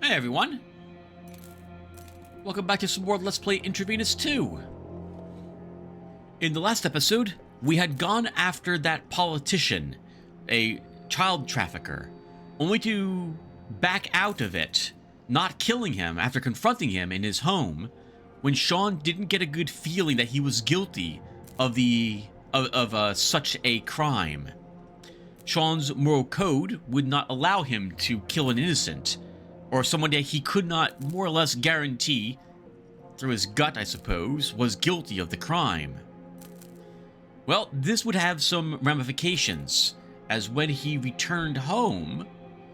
Hey everyone! Welcome back to some more Let's Play Intravenous 2. In the last episode, we had gone after that politician, a child trafficker, only to back out of it, not killing him after confronting him in his home, when Sean didn't get a good feeling that he was guilty of such a crime. Sean's moral code would not allow him to kill an innocent, or someone that he could not more or less guarantee, through his gut I suppose, was guilty of the crime. Well, this would have some ramifications, as when he returned home,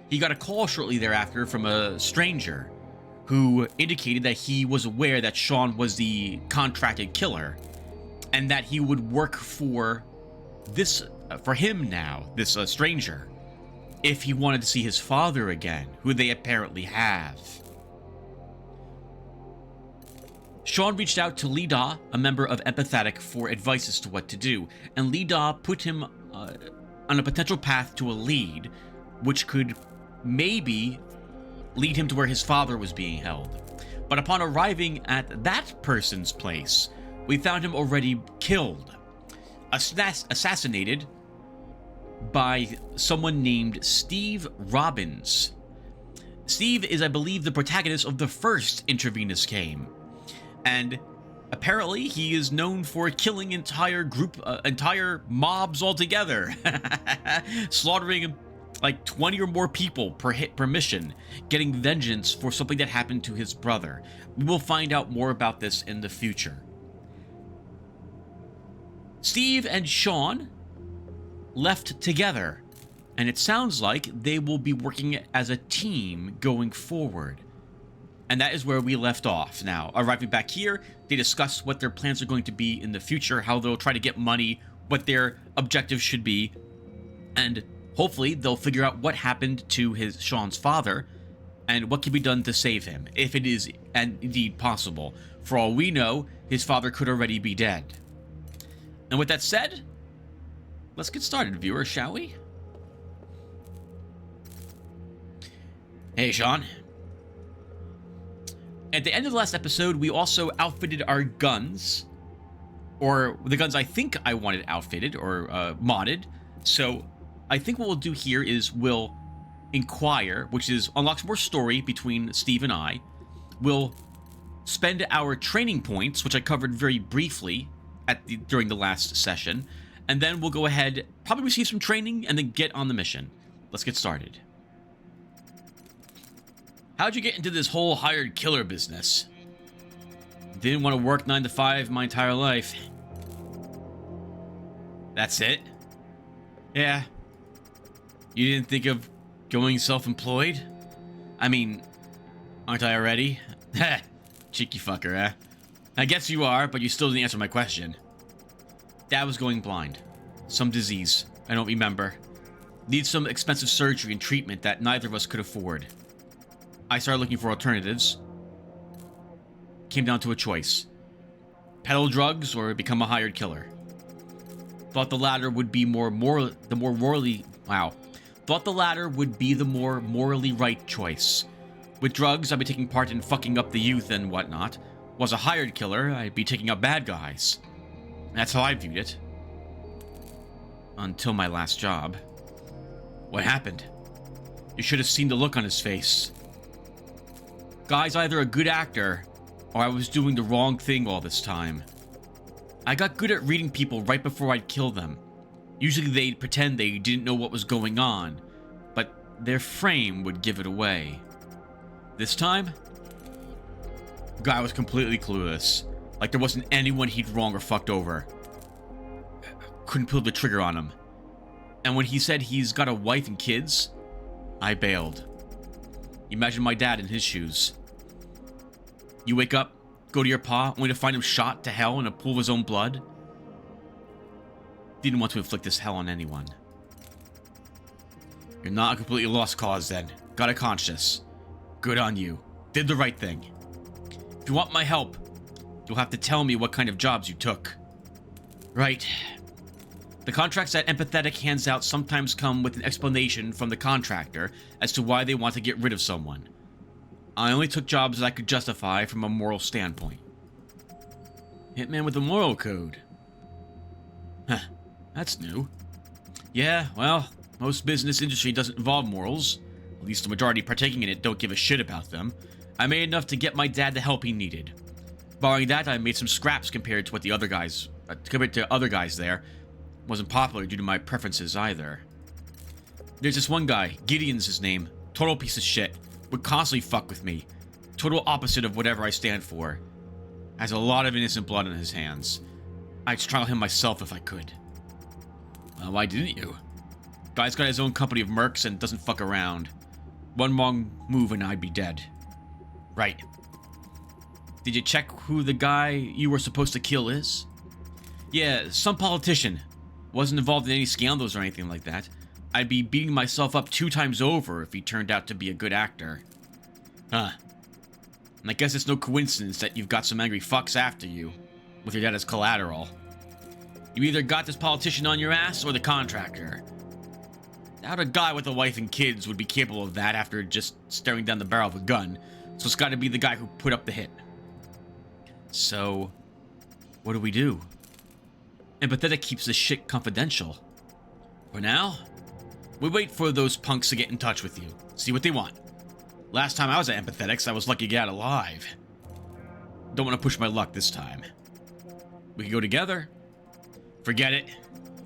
he got a call shortly thereafter from a stranger, who indicated that he was aware that Sean was the contracted killer, and that he would work for him now, this stranger, if he wanted to see his father again, who they apparently have. Sean reached out to Lee Da, a member of Empathetic, for advice as to what to do, and Lee Da put him on a potential path to a lead, which could maybe lead him to where his father was being held. But upon arriving at that person's place, we found him already killed, assassinated by someone named Steve Robbins. Steve is, I believe, the protagonist of the first Intravenous game, and apparently he is known for killing entire mobs altogether, slaughtering like 20 or more people per mission, getting vengeance for something that happened to his brother. We will find out more about this in the future. Steve and Sean left together, and it sounds like they will be working as a team going forward. And that is where we left off. Now, arriving back here, they discuss what their plans are going to be in the future, how they'll try to get money, what their objectives should be, and hopefully they'll figure out what happened to Sean's father and what can be done to save him, if it is indeed possible. For all we know, his father could already be dead. And with that said, let's get started, viewers, shall we? Hey, Sean. At the end of the last episode, we also outfitted our guns, or the guns I think I wanted outfitted or modded. So I think what we'll do here is we'll inquire, which unlocks more story between Steve and I. We'll spend our training points, which I covered very briefly during the last session, and then we'll go ahead, probably receive some training, and then get on the mission. Let's get started. How'd you get into this whole hired killer business? Didn't want to work 9 to 5 my entire life. That's it? Yeah. You didn't think of going self-employed? I mean, aren't I already? Cheeky fucker, eh? I guess you are, but you still didn't answer my question. Dad was going blind. Some disease. I don't remember. Needs some expensive surgery and treatment that neither of us could afford. I started looking for alternatives. Came down to a choice. Peddle drugs or become a hired killer. Thought the latter would be Thought the latter would be the more morally right choice. With drugs, I'd be taking part in fucking up the youth and whatnot. Was a hired killer, I'd be taking up bad guys. That's how I viewed it. Until my last job. What happened? You should have seen the look on his face. Guy's either a good actor, or I was doing the wrong thing all this time. I got good at reading people right before I'd kill them. Usually they'd pretend they didn't know what was going on, but their frame would give it away. This time, guy was completely clueless, like there wasn't anyone he'd wronged or fucked over. Couldn't pull the trigger on him. And when he said he's got a wife and kids, I bailed. Imagine my dad in his shoes. You wake up, go to your pa, only to find him shot to hell in a pool of his own blood. Didn't want to inflict this hell on anyone. You're not a completely lost cause then. Got a conscience. Good on you. Did the right thing. If you want my help, you'll have to tell me what kind of jobs you took. Right. The contracts that Empathetic hands out sometimes come with an explanation from the contractor as to why they want to get rid of someone. I only took jobs that I could justify from a moral standpoint. Hitman with a moral code. Huh, that's new. Yeah, well, most business industry doesn't involve morals. At least the majority partaking in it don't give a shit about them. I made enough to get my dad the help he needed. Barring that, I made some scraps compared to what the other guys, there. Wasn't popular due to my preferences either. There's this one guy, Gideon's his name. Total piece of shit. Would constantly fuck with me. Total opposite of whatever I stand for. Has a lot of innocent blood on his hands. I'd trial him myself if I could. Well, why didn't you? Guy's got his own company of mercs and doesn't fuck around. One wrong move and I'd be dead. Right. Did you check who the guy you were supposed to kill is? Yeah, some politician. Wasn't involved in any scandals or anything like that. I'd be beating myself up 2 times over if he turned out to be a good actor. Huh. And I guess it's no coincidence that you've got some angry fucks after you, with your dad as collateral. You either got this politician on your ass or the contractor. Doubt a guy with a wife and kids would be capable of that after just staring down the barrel of a gun, so it's gotta be the guy who put up the hit. So, what do we do? Empathetic keeps this shit confidential. For now, we wait for those punks to get in touch with you, see what they want. Last time I was at Empathetics, I was lucky to get out alive. Don't want to push my luck this time. We can go together. Forget it.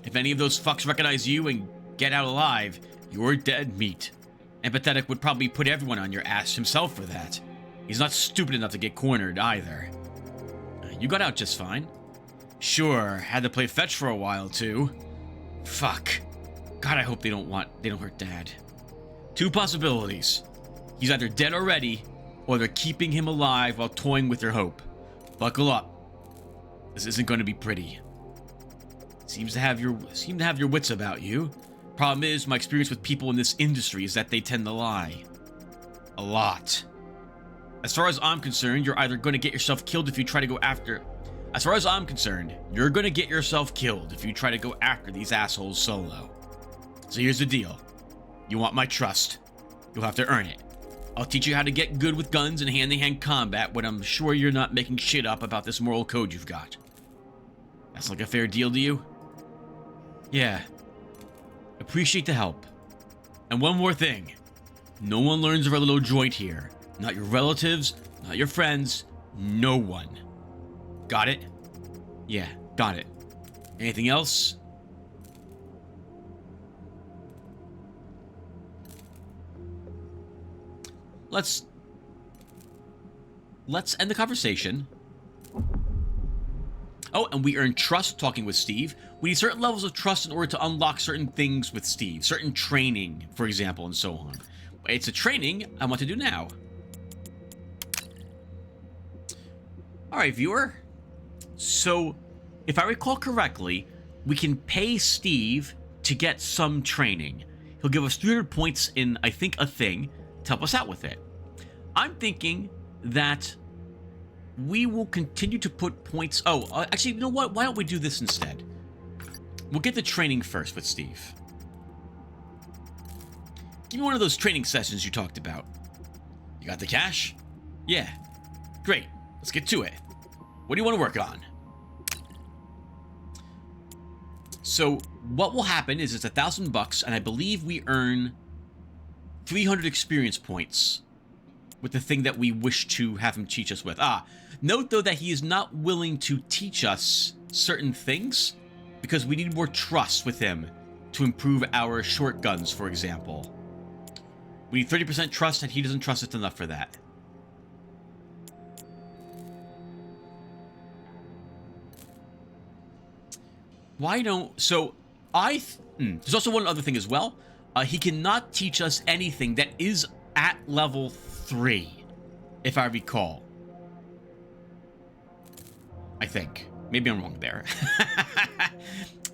If any of those fucks recognize you and get out alive, you're dead meat. Empathetic would probably put everyone on your ass himself for that. He's not stupid enough to get cornered either. You got out just fine. Sure, had to play fetch for a while too. Fuck. God, I hope they don't hurt Dad. 2 possibilities. He's either dead already, or they're keeping him alive while toying with their hope. Buckle up. This isn't going to be pretty. Seem to have your wits about you. Problem is, my experience with people in this industry is that they tend to lie. A lot. As far as I'm concerned, you're either going to get yourself killed if you try to go after... As far as I'm concerned, you're going to get yourself killed if you try to go after these assholes solo. So here's the deal. You want my trust. You'll have to earn it. I'll teach you how to get good with guns and hand-to-hand combat when I'm sure you're not making shit up about this moral code you've got. That's like a fair deal to you? Yeah. Appreciate the help. And one more thing. No one learns of our little joint here. Not your relatives, not your friends, no one. Got it? Yeah, got it. Anything else? Let's end the conversation. Oh, and we earn trust talking with Steve. We need certain levels of trust in order to unlock certain things with Steve. Certain training, for example, and so on. It's a training I want to do now. Alright, viewer. So, if I recall correctly, we can pay Steve to get some training. He'll give us 300 points in, I think, a thing to help us out with it. I'm thinking that we will continue to put points... Oh, actually, you know what? Why don't we do this instead? We'll get the training first with Steve. Give me one of those training sessions you talked about. You got the cash? Yeah. Great. Let's get to it. What do you want to work on? So, what will happen is it's $1,000, and I believe we earn 300 experience points with the thing that we wish to have him teach us with. Note, though, that he is not willing to teach us certain things because we need more trust with him to improve our short guns, for example. We need 30% trust, and he doesn't trust us enough for that. Why don't... So, there's also one other thing as well. He cannot teach us anything that is at level 3, if I recall. I think. Maybe I'm wrong there.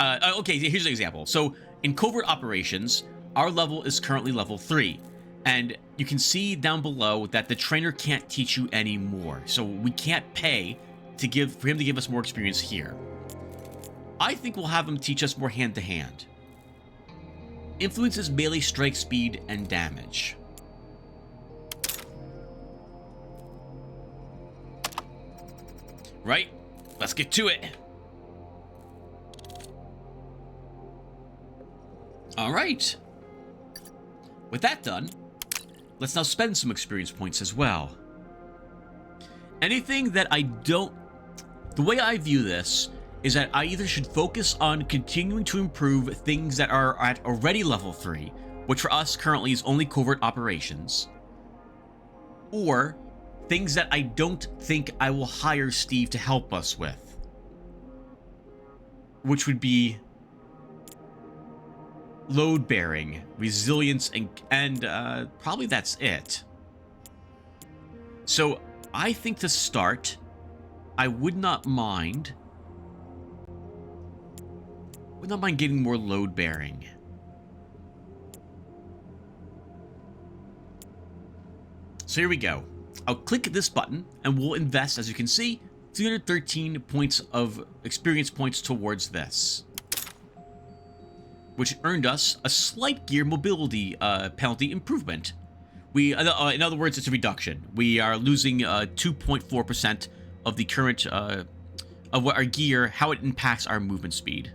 Okay, here's an example. So, in covert operations, our level is currently level 3. And you can see down below that the trainer can't teach you any more. So, we can't pay for him to give us more experience here. I think we'll have him teach us more hand-to-hand. Influences melee strike speed and damage. Right? Let's get to it. All right. With that done, let's now spend some experience points as well. Anything that I don't... The way I view this is that I either should focus on continuing to improve things that are at already level 3, which for us currently is only covert operations, or things that I don't think I will hire Steve to help us with, which would be load bearing, resilience, and probably that's it. So I think to start, I would not mind getting more load bearing. So here we go. I'll click this button and we'll invest, as you can see, 313 points of experience points towards this, which earned us a slight gear mobility penalty improvement. In other words, it's a reduction. We are losing 2.4% of the current of what our gear, how it impacts our movement speed.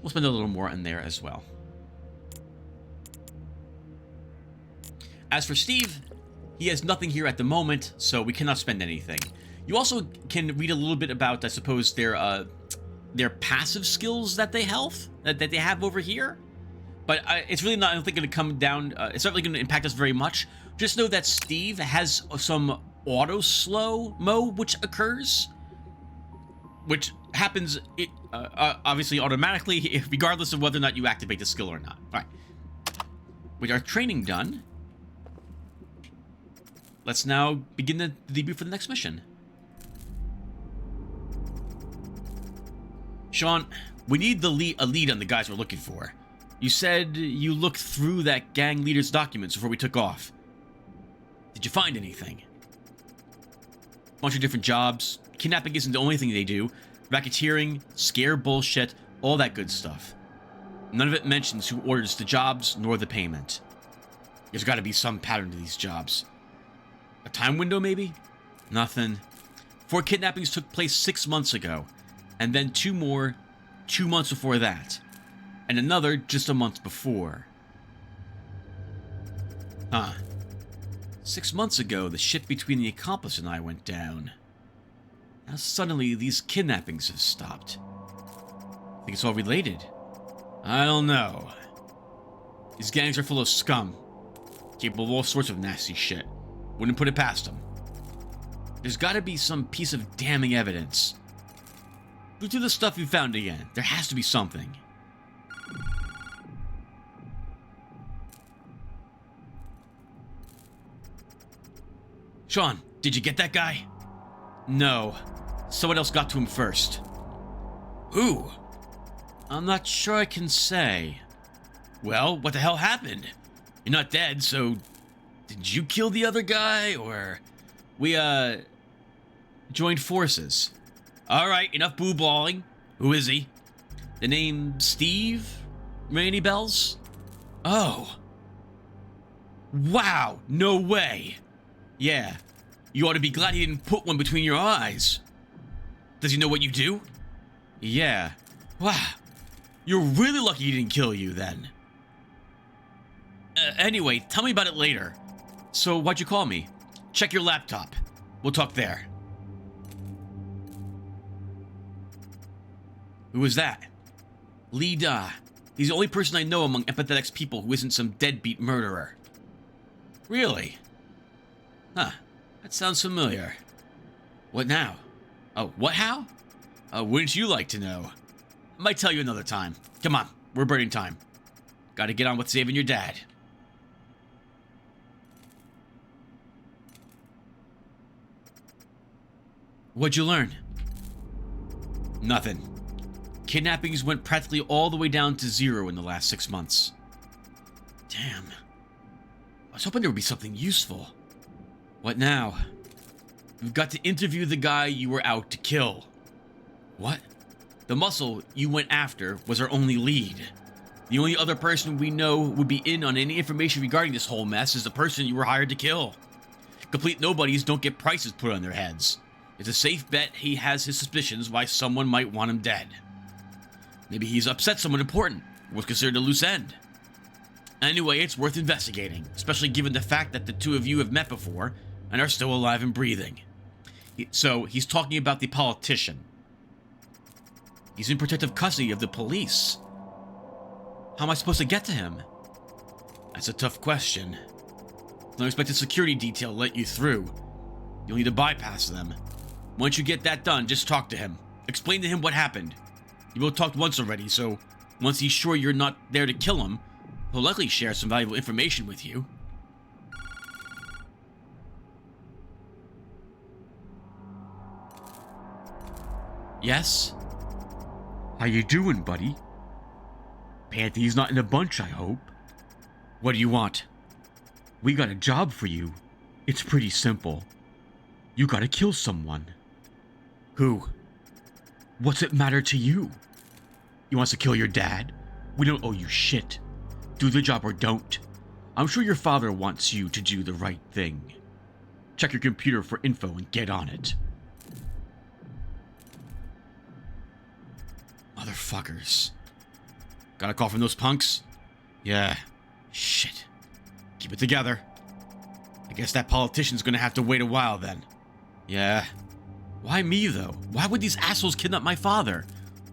We'll spend a little more in there as well. As for Steve, he has nothing here at the moment, so we cannot spend anything. You also can read a little bit about, I suppose, their passive skills that they have over here. But it's really not, I don't think, going to come down. It's not really going to impact us very much. Just know that Steve has some auto slow mo which occurs, which happens obviously automatically, regardless of whether or not you activate the skill or not. All right. With our training done, let's now begin the debrief for the next mission. Sean, we need a lead on the guys we're looking for. You said you looked through that gang leader's documents before we took off. Did you find anything? Bunch of different jobs. Kidnapping isn't the only thing they do. Racketeering, scare bullshit, all that good stuff. None of it mentions who orders the jobs nor the payment. There's got to be some pattern to these jobs. A time window, maybe? Nothing. 4 kidnappings took place 6 months ago, and then 2 more 2 months before that, and another just a month before. Huh. 6 months ago, the ship between the accomplice and I went down. Now suddenly, these kidnappings have stopped. Think it's all related? I don't know. These gangs are full of scum, capable of all sorts of nasty shit. Wouldn't put it past them. There's gotta be some piece of damning evidence. Go through the stuff you found again. There has to be something. Sean, did you get that guy? No. Someone else got to him first. Who? I'm not sure I can say. Well, what the hell happened? You're not dead, so... Did you kill the other guy, or... We, joined forces. Alright, enough boo-balling. Who is he? The name Steve? Ring any bells? Oh. Wow, no way. Yeah, you ought to be glad he didn't put one between your eyes. Does he know what you do? Yeah. Wow. You're really lucky he didn't kill you, then. Anyway, tell me about it later. So, why'd you call me? Check your laptop. We'll talk there. Who is that? Lee Da. He's the only person I know among empathetic people who isn't some deadbeat murderer. Really? Huh. That sounds familiar. What now? Oh, what how? Wouldn't you like to know? I might tell you another time. Come on, we're burning time. Gotta get on with saving your dad. What'd you learn? Nothing. Kidnappings went practically all the way down to 0 in the last 6 months. Damn. I was hoping there would be something useful. What now? We've got to interview the guy you were out to kill. What? The muscle you went after was our only lead. The only other person we know would be in on any information regarding this whole mess is the person you were hired to kill. Complete nobodies don't get prices put on their heads. It's a safe bet he has his suspicions why someone might want him dead. Maybe he's upset someone important, was considered a loose end. Anyway, it's worth investigating, especially given the fact that the two of you have met before and are still alive and breathing. So, he's talking about the politician. He's in protective custody of the police. How am I supposed to get to him? That's a tough question. No expected security detail let you through. You'll need to bypass them. Once you get that done, just talk to him. Explain to him what happened. You both talked once already, so once he's sure you're not there to kill him, he'll likely share some valuable information with you. Yes? How you doing, buddy? Panty's not in a bunch, I hope. What do you want? We got a job for you. It's pretty simple. You gotta kill someone. Who? What's it matter to you? You want us to kill your dad? We don't owe you shit. Do the job or don't. I'm sure your father wants you to do the right thing. Check your computer for info and get on it. Motherfuckers. Got a call from those punks? Yeah. Shit. Keep it together. I guess that politician's gonna have to wait a while then. Yeah. Why me, though? Why would these assholes kidnap my father?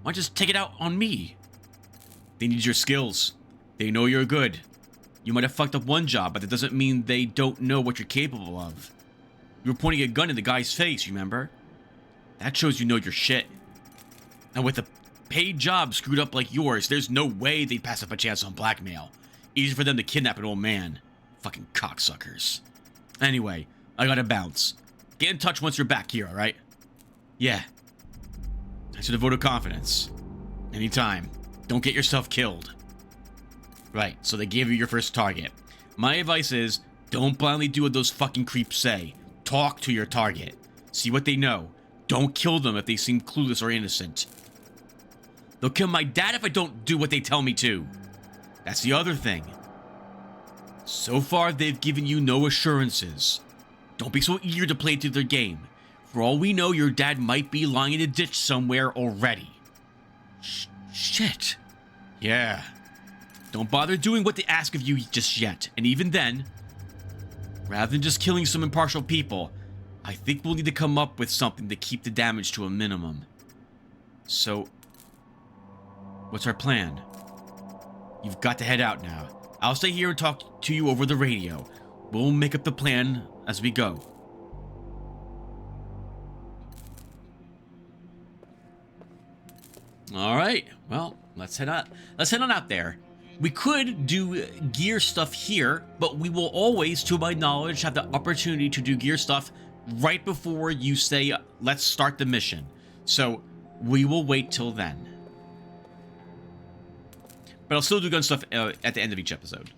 Why just take it out on me? They need your skills. They know you're good. You might have fucked up one job, but that doesn't mean they don't know what you're capable of. You were pointing a gun in the guy's face, remember? That shows you know your shit. And with a paid job screwed up like yours, there's no way they'd pass up a chance on blackmail. Easy for them to kidnap an old man. Fucking cocksuckers. Anyway, I gotta bounce. Get in touch once you're back here, alright? Yeah. That's a vote of confidence. Anytime. Don't get yourself killed. Right, so they gave you your first target. My advice is, don't blindly do what those fucking creeps say. Talk to your target. See what they know. Don't kill them if they seem clueless or innocent. They'll kill my dad if I don't do what they tell me to. That's the other thing. So far, they've given you no assurances. Don't be so eager to play through their game. For all we know, your dad might be lying in a ditch somewhere already. Shit. Yeah. Don't bother doing what they ask of you just yet. And even then, rather than just killing some impartial people, I think we'll need to come up with something to keep the damage to a minimum. So, what's our plan? You've got to head out now. I'll stay here and talk to you over the radio. We'll make up the plan as we go. Alright, well, let's head on out there. We could do gear stuff here, but we will always, to my knowledge, have the opportunity to do gear stuff right before you say, let's start the mission. So, we will wait till then. But I'll still do gun stuff at the end of each episode.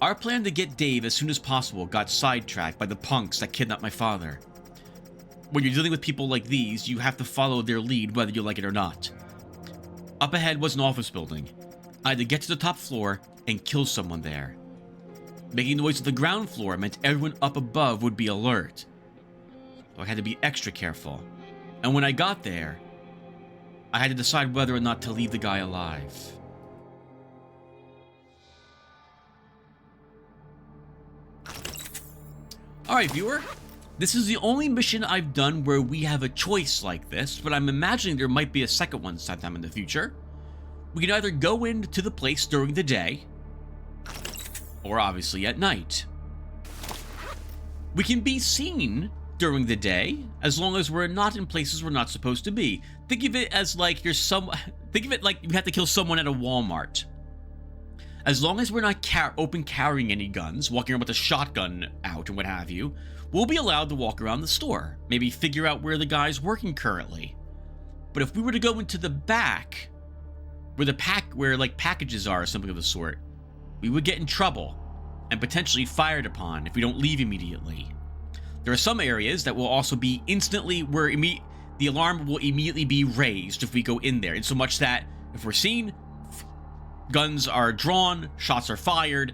Our plan to get Dave as soon as possible got sidetracked by the punks that kidnapped my father. When you're dealing with people like these, you have to follow their lead whether you like it or not. Up ahead was an office building. I had to get to the top floor and kill someone there. Making noise at the ground floor meant everyone up above would be alert. So I had to be extra careful. And when I got there, I had to decide whether or not to leave the guy alive. Alright, viewer. This is the only mission I've done where we have a choice like this, but I'm imagining there might be a second one sometime in the future. We can either go into the place during the day, or obviously at night. We can be seen during the day, as long as we're not in places we're not supposed to be. Think of it as like think of it like you have to kill someone at a Walmart. As long as we're not open carrying any guns, walking around with a shotgun out and what have you, we'll be allowed to walk around the store, maybe figure out where the guy's working currently. But if we were to go into the back, where like packages are or something of the sort, we would get in trouble and potentially fired upon if we don't leave immediately. There are some areas that will also be instantly the alarm will immediately be raised if we go in there, in so much that if we're seen, guns are drawn, shots are fired.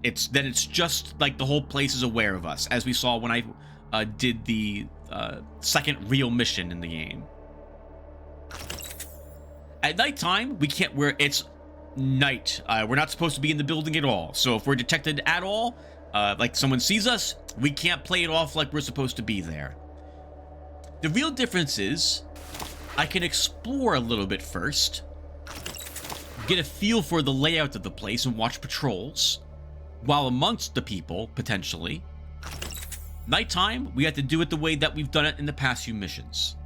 It's just like the whole place is aware of us, as we saw when I did the second real mission in the game. At nighttime, we can't. It's night. We're not supposed to be in the building at all. So if we're detected at all, like someone sees us, we can't play it off like we're supposed to be there. The real difference is, I can explore a little bit first, get a feel for the layout of the place, and watch patrols, while amongst the people, potentially. Nighttime, we have to do it the way that we've done it in the past few missions.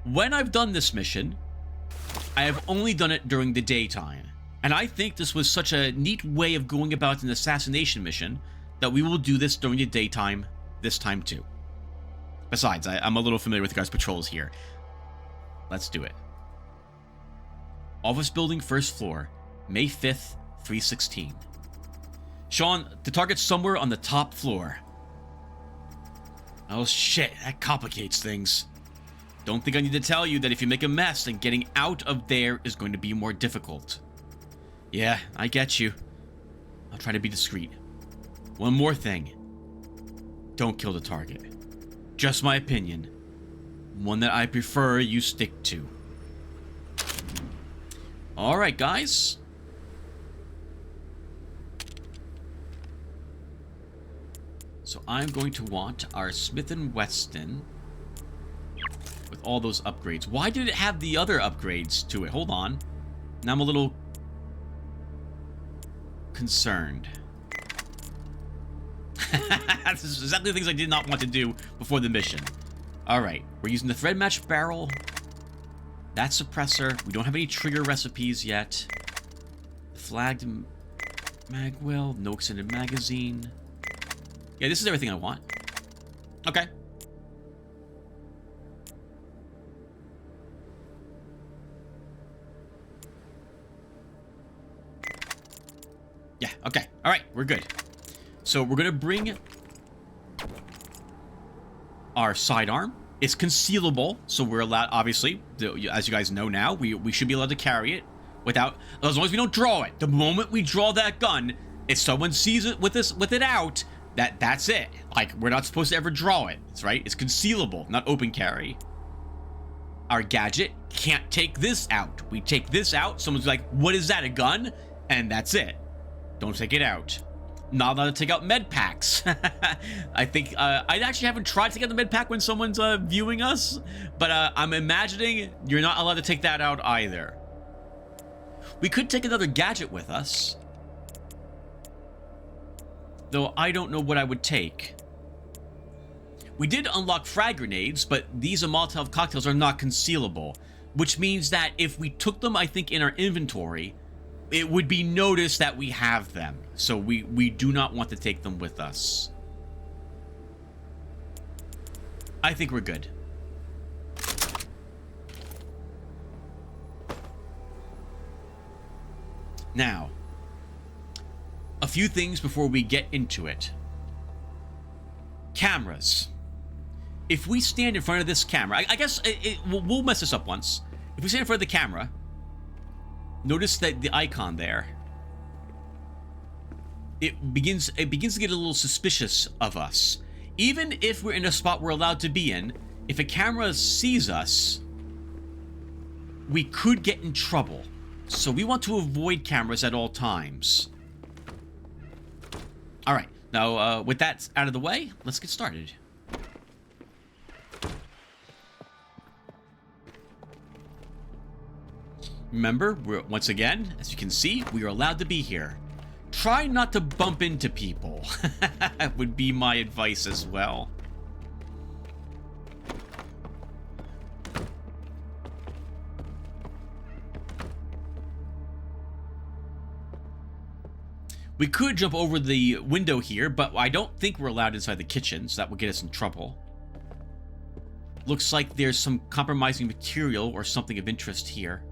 When I've done this mission, I have only done it during the daytime, and I think this was such a neat way of going about an assassination mission that we will do this during the daytime this time too. Besides, I'm a little familiar with the guys' patrols here. Let's do it. Office building, first floor, May 5th, 3:16. Sean, the target's somewhere on the top floor. Oh shit, that complicates things. Don't think I need to tell you that if you make a mess, then getting out of there is going to be more difficult. Yeah, I get you. I'll try to be discreet. One more thing. Don't kill the target. Just my opinion. One that I prefer you stick to. Alright, guys. So I'm going to want our Smith & Wesson with all those upgrades. Why did it have the other upgrades to it? Hold on. Now I'm a little concerned. This is exactly the things I did not want to do before the mission. Alright, we're using the thread match barrel. That suppressor. We don't have any trigger recipes yet. Flagged magwell. No extended magazine. Yeah, this is everything I want. Okay. Yeah, okay. Alright, we're good. So we're gonna bring our sidearm. It's concealable, so we're allowed, obviously, as you guys know now, we should be allowed to carry it without, as long as we don't draw it. The moment we draw that gun, if someone sees it with it out, that's it. Like, we're not supposed to ever draw it, right? It's concealable, not open carry. Our gadget can't take this out. We take this out, someone's like, what is that, a gun? And that's it. Don't take it out. Not allowed to take out med packs. I think I actually haven't tried to take out the med pack when someone's viewing us, but I'm imagining you're not allowed to take that out either. We could take another gadget with us, though I don't know what I would take. We did unlock frag grenades, but these Molotov cocktails are not concealable, which means that if we took them, I think, in our inventory, it would be noticed that we have them. So we do not want to take them with us. I think we're good. Now, a few things before we get into it. Cameras. If we stand in front of this camera, I guess we'll mess this up once. If we stand in front of the camera, notice that the icon there, it begins to get a little suspicious of us. Even if we're in a spot we're allowed to be in, if a camera sees us, we could get in trouble. So we want to avoid cameras at all times. All right, now with that out of the way, let's get started. Remember, once again, as you can see, we are allowed to be here. Try not to bump into people. Would be my advice as well. We could jump over the window here, but I don't think we're allowed inside the kitchen, so that would get us in trouble. Looks like there's some compromising material or something of interest here.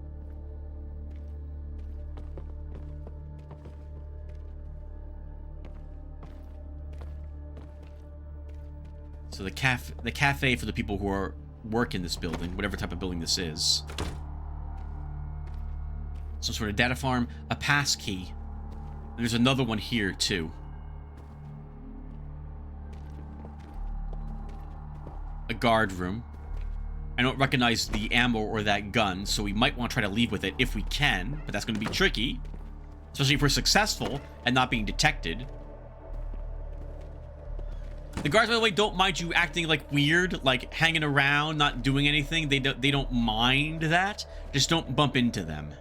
So the cafe for the people who work in this building, whatever type of building this is. Some sort of data farm, a pass key. And there's another one here too. guard room. I don't recognize the ammo or that gun, so we might want to try to leave with it if we can, but that's going to be tricky. Especially if we're successful and not being detected. The guards, by the way, don't mind you acting like weird, like hanging around, not doing anything. They don't mind that. Just don't bump into them.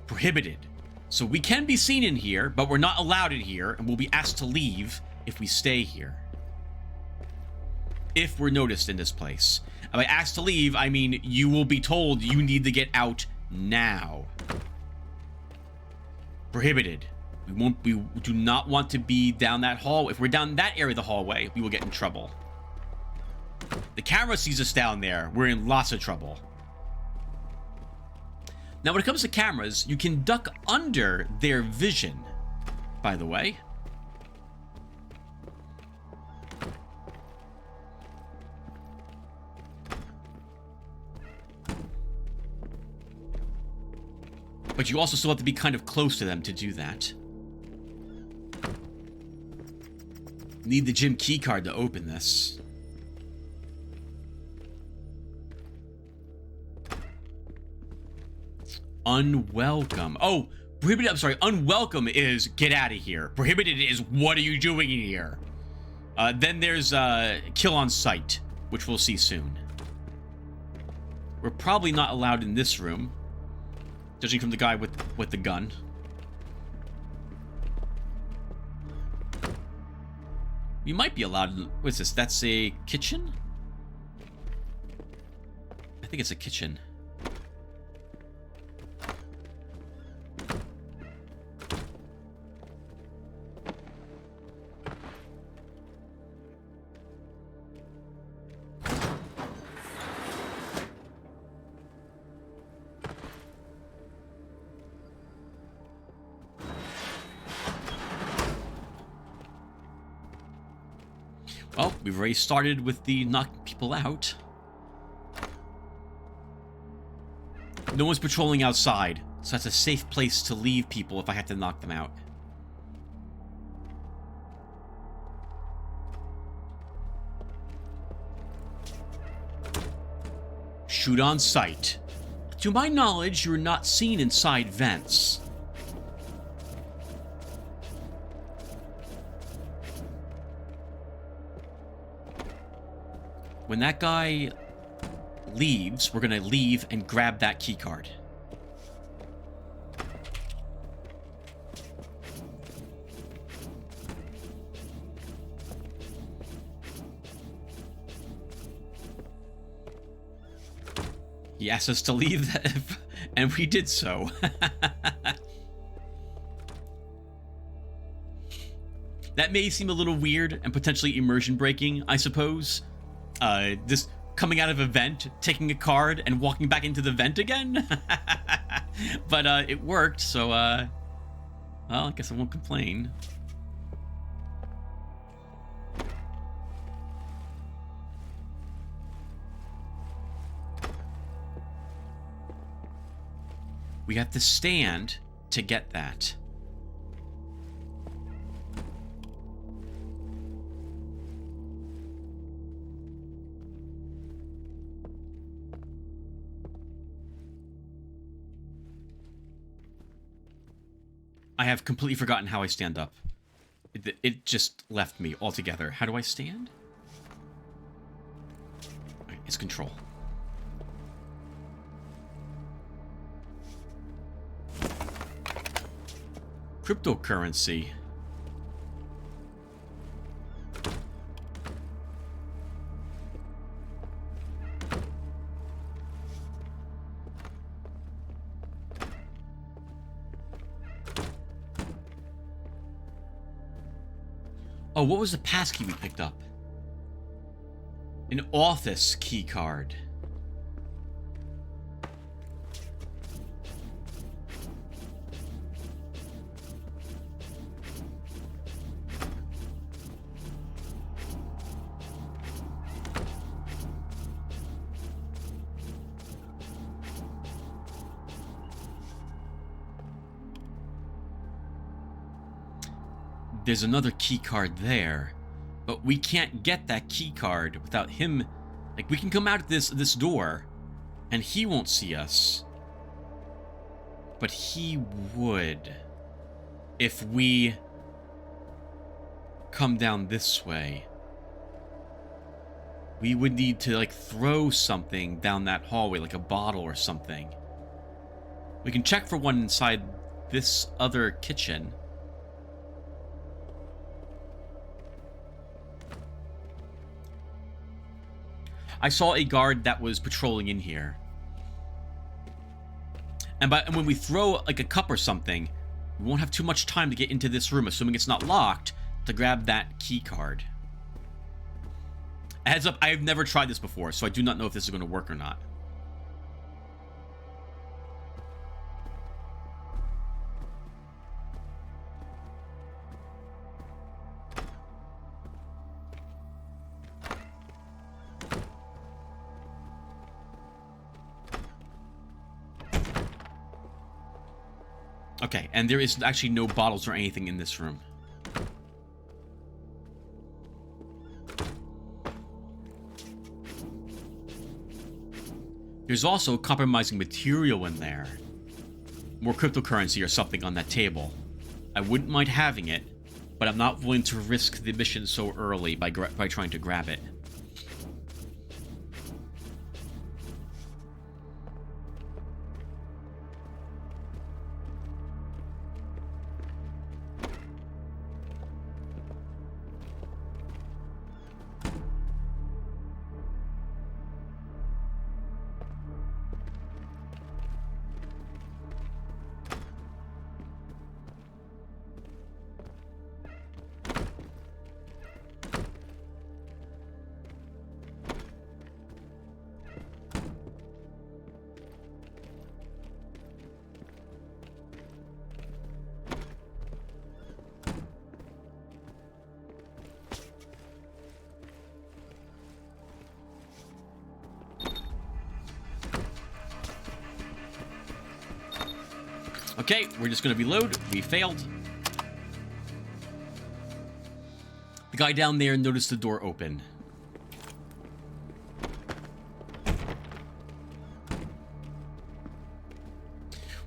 Prohibited. So we can be seen in here, but we're not allowed in here, and we'll be asked to leave if we stay here. If we're noticed in this place. And by asked to leave, I mean you will be told you need to get out now. Prohibited. We do not want to be down that hall. If we're down that area of the hallway, we will get in trouble. The camera sees us down there. We're in lots of trouble. Now, when it comes to cameras, you can duck under their vision, by the way. But you also still have to be kind of close to them to do that. Need the gym key card to open this. Unwelcome. Oh, prohibited. I'm sorry. Unwelcome is get out of here. Prohibited is what are you doing in here? Then there's kill on sight, which we'll see soon. We're probably not allowed in this room, judging from the guy with the gun. We might be allowed. What's this? That's a kitchen? I think it's a kitchen. Well, we've already started with the knock people out. No one's patrolling outside, so that's a safe place to leave people if I have to knock them out. Shoot on sight. To my knowledge, you're not seen inside vents. When that guy leaves, we're gonna leave and grab that key card. He asked us to leave, and we did so. That may seem a little weird and potentially immersion breaking, I suppose. Just coming out of a vent, taking a card, and walking back into the vent again. But it worked, so well, I guess I won't complain. We have to stand to get that. I have completely forgotten how I stand up. It just left me altogether. How do I stand? Right, it's control. Cryptocurrency. Oh, what was the passkey we picked up? An office key card. there's another key card there, but we can't get that key card without him. Like, we can come out of this door, and he won't see us, but he would if we come down this way. We would need to, like, throw something down that hallway, like a bottle or something. We can check for one inside this other kitchen. I saw a guard that was patrolling in here. And when we throw, like, a cup or something, we won't have too much time to get into this room, assuming it's not locked, to grab that key card. A heads up, I have never tried this before, so I do not know if this is going to work or not. Okay, and there is actually no bottles or anything in this room. There's also compromising material in there. More cryptocurrency or something on that table. I wouldn't mind having it, but I'm not willing to risk the mission so early by trying to grab it. Okay, we're just going to reload. We failed. The guy down there noticed the door open.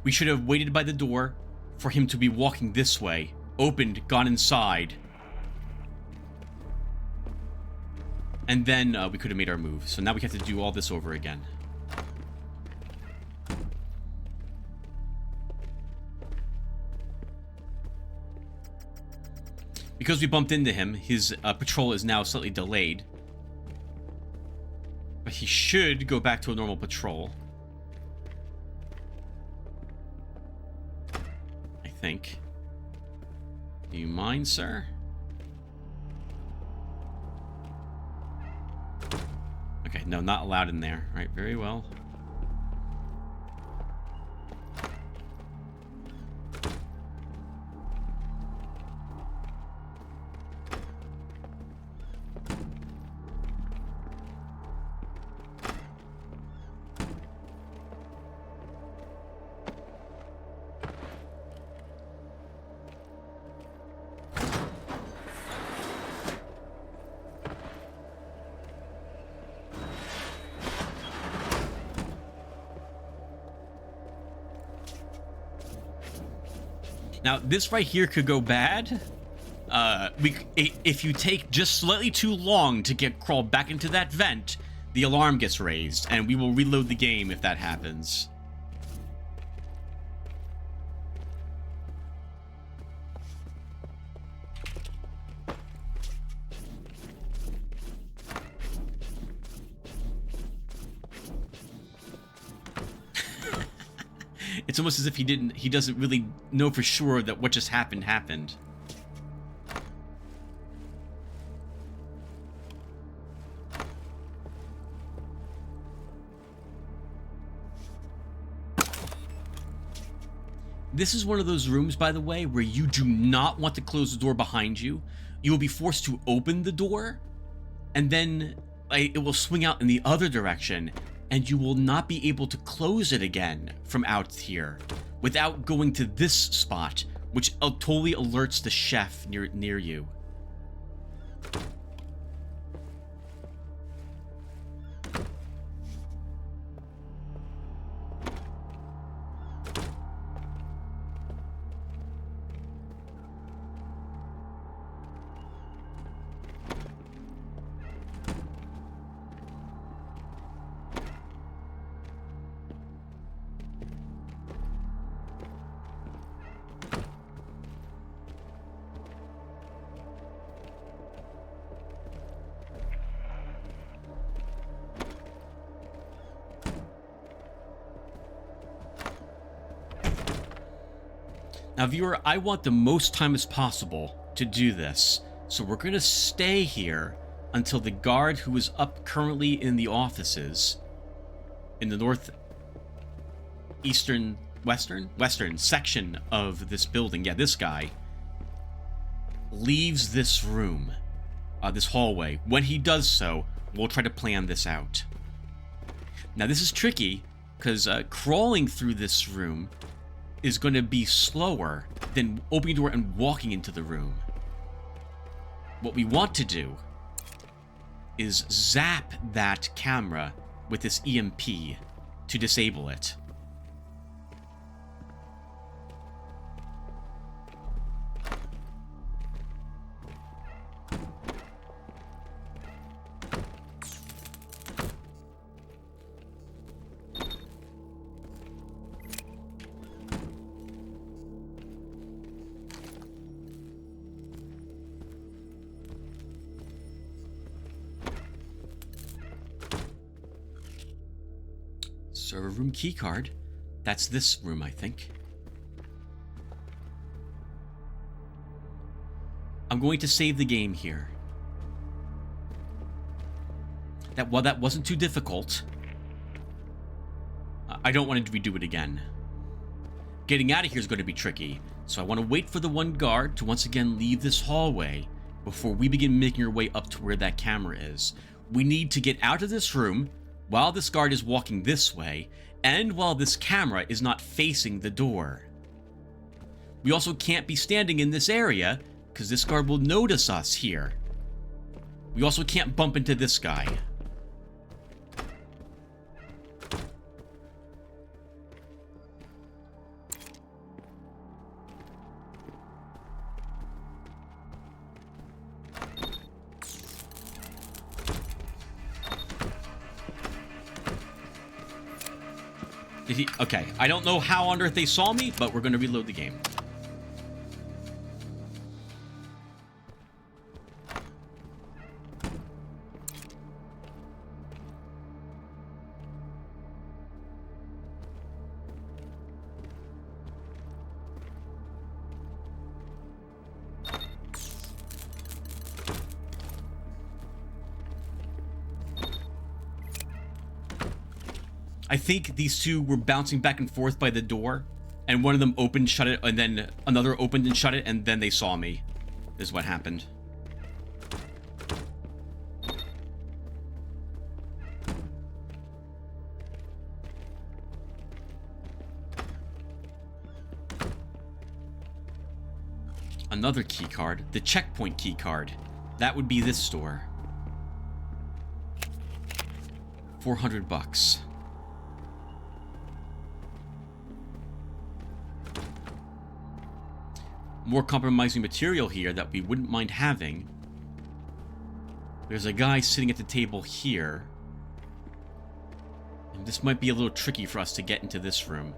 We should have waited by the door for him to be walking this way. Opened, gone inside. And then we could have made our move. So now we have to do all this over again. Because we bumped into him, his patrol is now slightly delayed. But he should go back to a normal patrol. I think. Do you mind, sir? Okay, no, not allowed in there. All right, very well. Now, this right here could go bad. If you take just slightly too long to crawl back into that vent, the alarm gets raised, and we will reload the game if that happens. It's almost as if he doesn't really know for sure that what just happened. This is one of those rooms, by the way, where you do not want to close the door behind you. You will be forced to open the door, and then it will swing out in the other direction, and you will not be able to close it again from out here without going to this spot which totally alerts the chef near you. Now, viewer, I want the most time as possible to do this, so we're going to stay here until the guard who is up currently in the offices in the western section of this building, yeah, this guy, leaves this room, this hallway. When he does so, we'll try to plan this out. Now, this is tricky, because crawling through this room is going to be slower than opening the door and walking into the room. What we want to do is zap that camera with this EMP to disable it. Server room keycard. That's this room, I think. I'm going to save the game here. While that wasn't too difficult, I don't want to redo it again. Getting out of here is going to be tricky, so I want to wait for the one guard to once again leave this hallway before we begin making our way up to where that camera is. We need to get out of this room while this guard is walking this way, and while this camera is not facing the door. We also can't be standing in this area, because this guard will notice us here. We also can't bump into this guy. Did he? Okay, I don't know how on earth they saw me, but we're going to reload the game. I think these two were bouncing back and forth by the door, and one of them opened, shut it, and then another opened and shut it, and then they saw me, is what happened. Another key card, the checkpoint key card. That would be this store. 400 bucks. More compromising material here that we wouldn't mind having. There's a guy sitting at the table here. And this might be a little tricky for us to get into this room,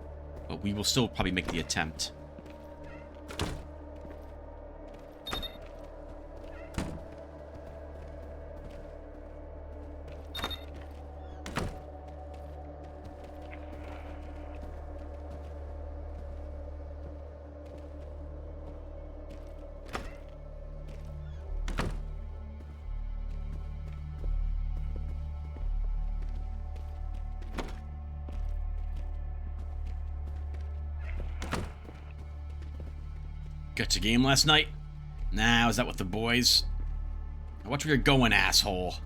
but we will still probably make the attempt. Got your game last night? Nah, was that with the boys? Now watch where you're going, asshole.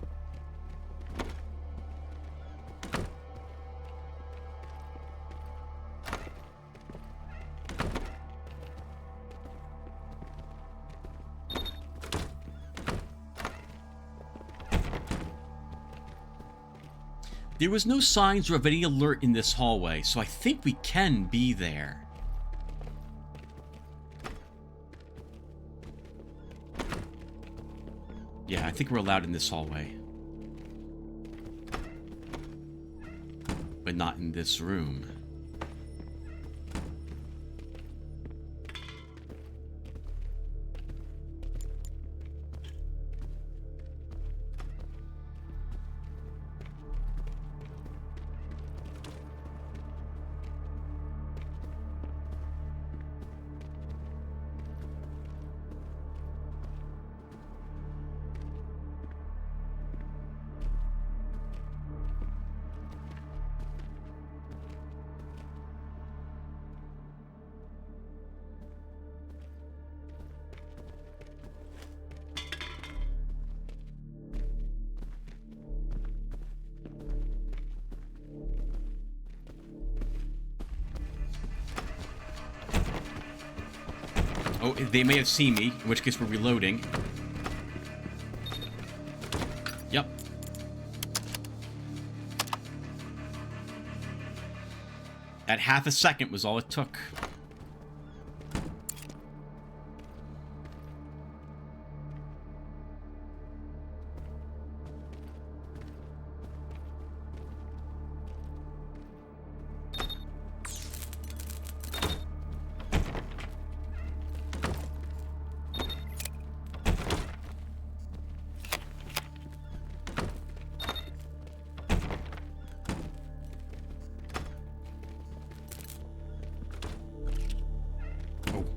There was no signs of any alert in this hallway, so I think we can be there. Yeah, I think we're allowed in this hallway. But not in this room. Oh, they may have seen me, in which case we're reloading. Yep. That half a second was all it took.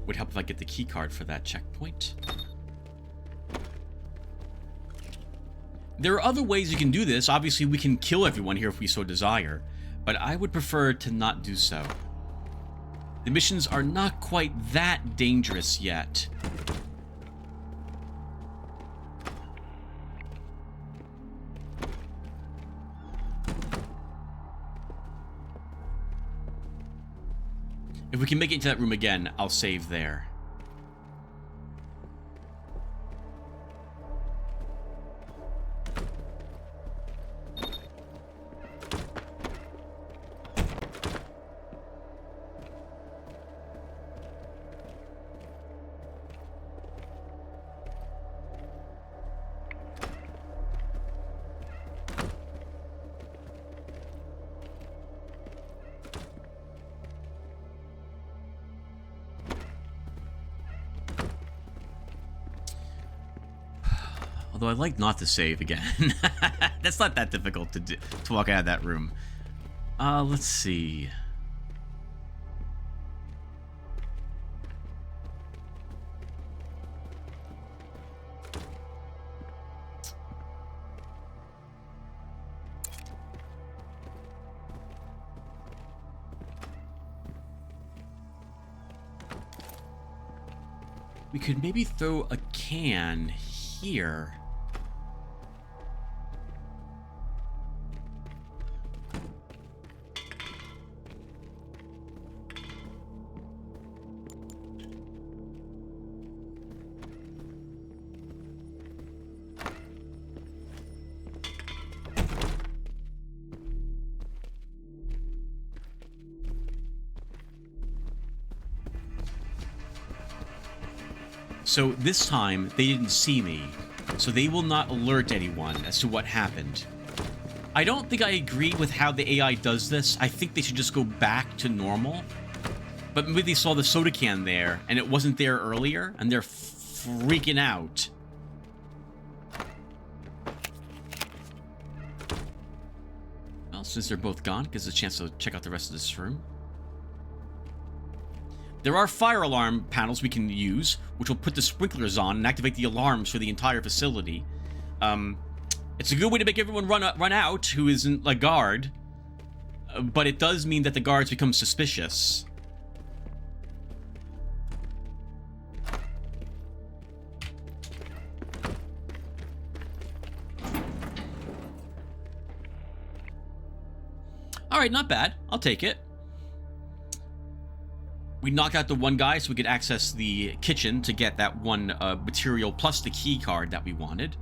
Would help if I get the key card for that checkpoint. There are other ways you can do this. Obviously, we can kill everyone here if we so desire, but I would prefer to not do so. The missions are not quite that dangerous yet. If we can make it into that room again, I'll save there. Although I'd like not to save again. That's not that difficult to do, to walk out of that room. Let's see. We could maybe throw a can here. So this time, they didn't see me, so they will not alert anyone as to what happened. I don't think I agree with how the AI does this. I think they should just go back to normal. But maybe they saw the soda can there, and it wasn't there earlier, and they're freaking out. Well, since they're both gone, gives us a chance to check out the rest of this room. There are fire alarm panels we can use, which will put the sprinklers on and activate the alarms for the entire facility. It's a good way to make everyone run out who isn't a guard, but it does mean that the guards become suspicious. All right, not bad. I'll take it. We knocked out the one guy so we could access the kitchen to get that one material plus the key card that we wanted.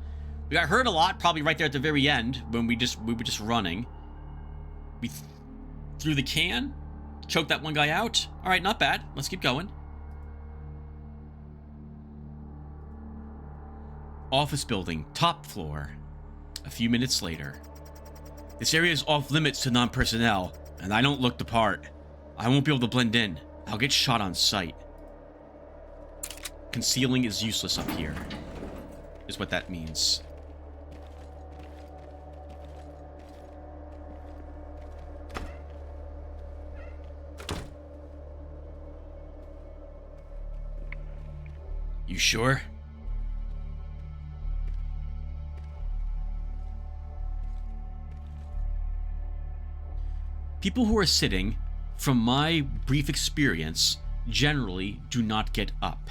We got hurt a lot, probably right there at the very end when we were just running. We threw the can, choked that one guy out. All right, not bad. Let's keep going. Office building, top floor. A few minutes later. This area is off limits to non-personnel, and I don't look the part. I won't be able to blend in. I'll get shot on sight. Concealing is useless up here, is what that means. You sure? People who are sitting, from my brief experience, generally do not get up.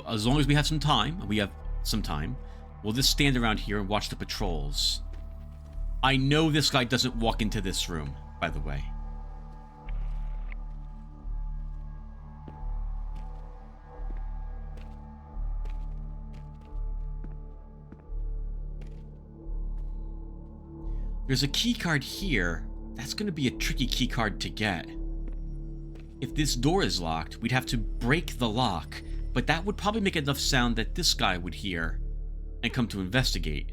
As long as we have some time, we'll just stand around here and watch the patrols. I know this guy doesn't walk into this room, by the way. There's a key card here. That's going to be a tricky key card to get. If this door is locked, we'd have to break the lock, but that would probably make enough sound that this guy would hear and come to investigate.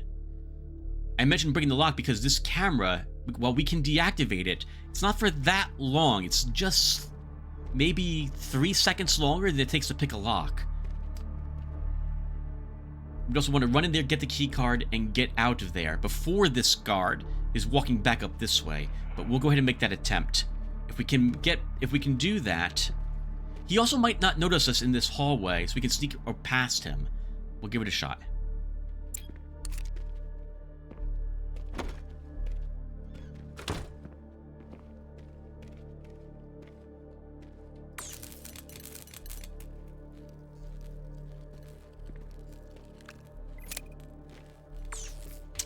I mentioned breaking the lock because this camera, while we can deactivate it, it's not for that long. It's just maybe 3 seconds longer than it takes to pick a lock. We also want to run in there, get the key card, and get out of there before this guard is walking back up this way. But we'll go ahead and make that attempt. If we can do that, he also might not notice us in this hallway, so we can sneak or past him. We'll give it a shot.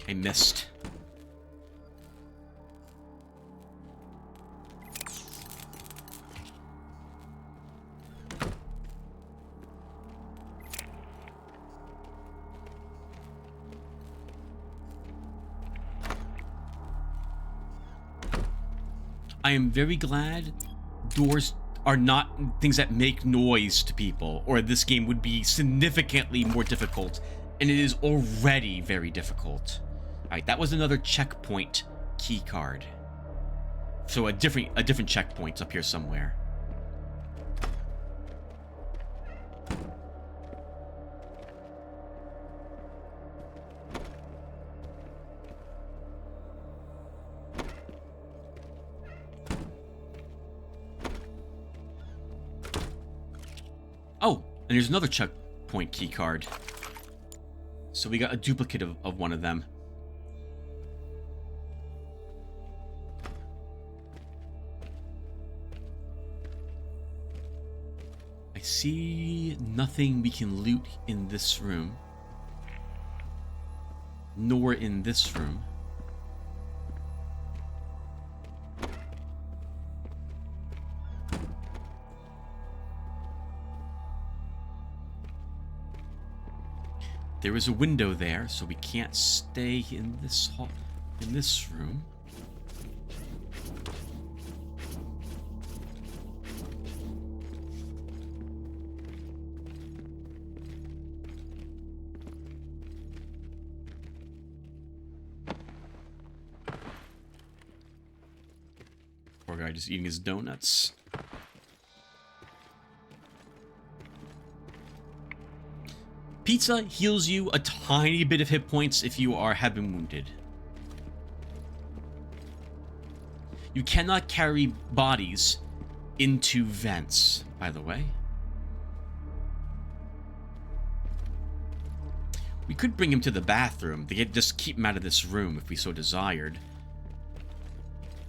I missed. I am very glad doors are not things that make noise to people, or this game would be significantly more difficult, and it is already very difficult. Alright, that was another checkpoint key card. So a different checkpoint's up here somewhere. Oh, and there's another checkpoint key card. So we got a duplicate of one of them. I see nothing we can loot in this room. Nor in this room. There is a window there, so we can't stay in this hall, in this room. Poor guy just eating his donuts. Pizza heals you a tiny bit of hit points if you have been wounded. You cannot carry bodies into vents, by the way. We could bring him to the bathroom to just keep him out of this room if we so desired.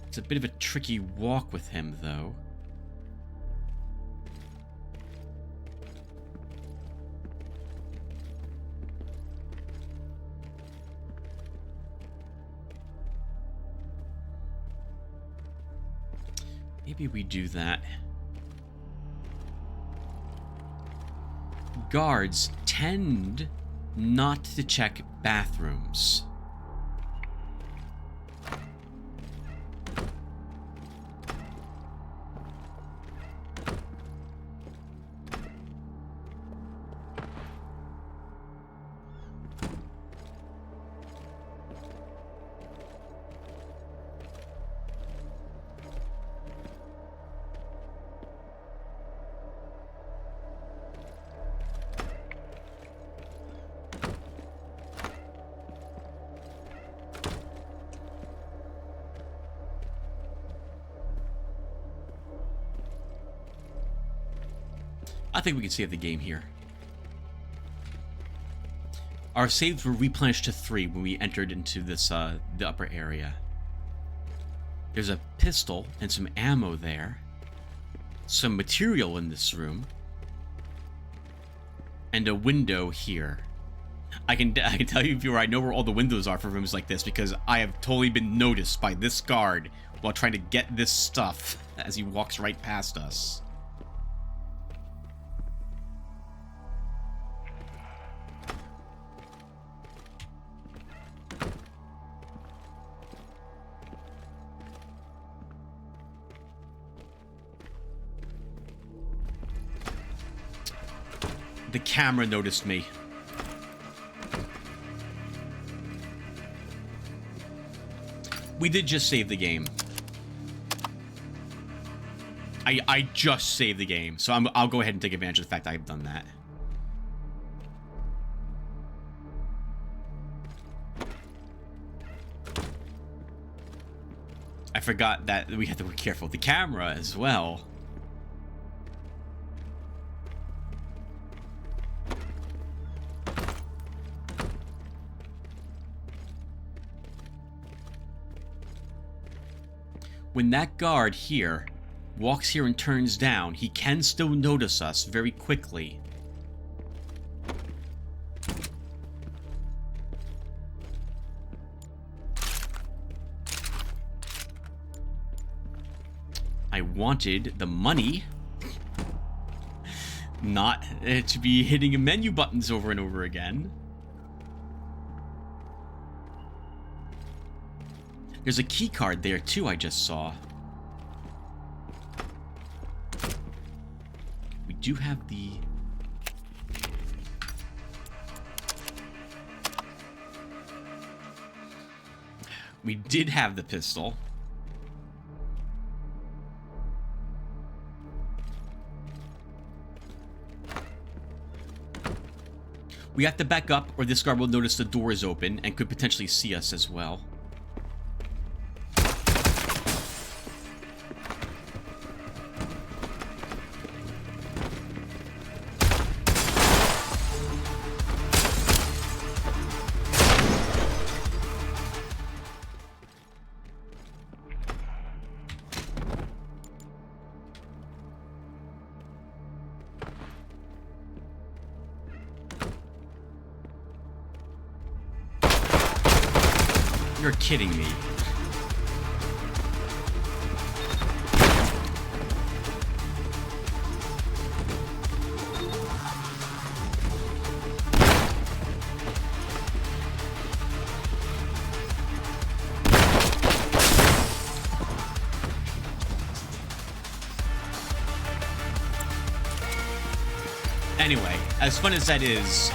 It's a bit of a tricky walk with him, though. Maybe we do that. guards tend not to check bathrooms. I think we can save the game here. Our saves were replenished to 3 when we entered into this the upper area. There's a pistol and some ammo there. Some material in this room. And a window here. I can tell you, viewer, I know where all the windows are for rooms like this because I have totally been noticed by this guard while trying to get this stuff as he walks right past us. The camera noticed me. We did just save the game. I just saved the game, so I'll go ahead and take advantage of the fact I've done that. I forgot that we had to be careful with the camera as well. When that guard here walks here and turns down, he can still notice us very quickly. I wanted the money, not to be hitting menu buttons over and over again. There's a key card there too, I just saw. We do have the... We did have the pistol. We have to back up or this guard will notice the door is open and could potentially see us as well. You're kidding me. Anyway, as fun as that is,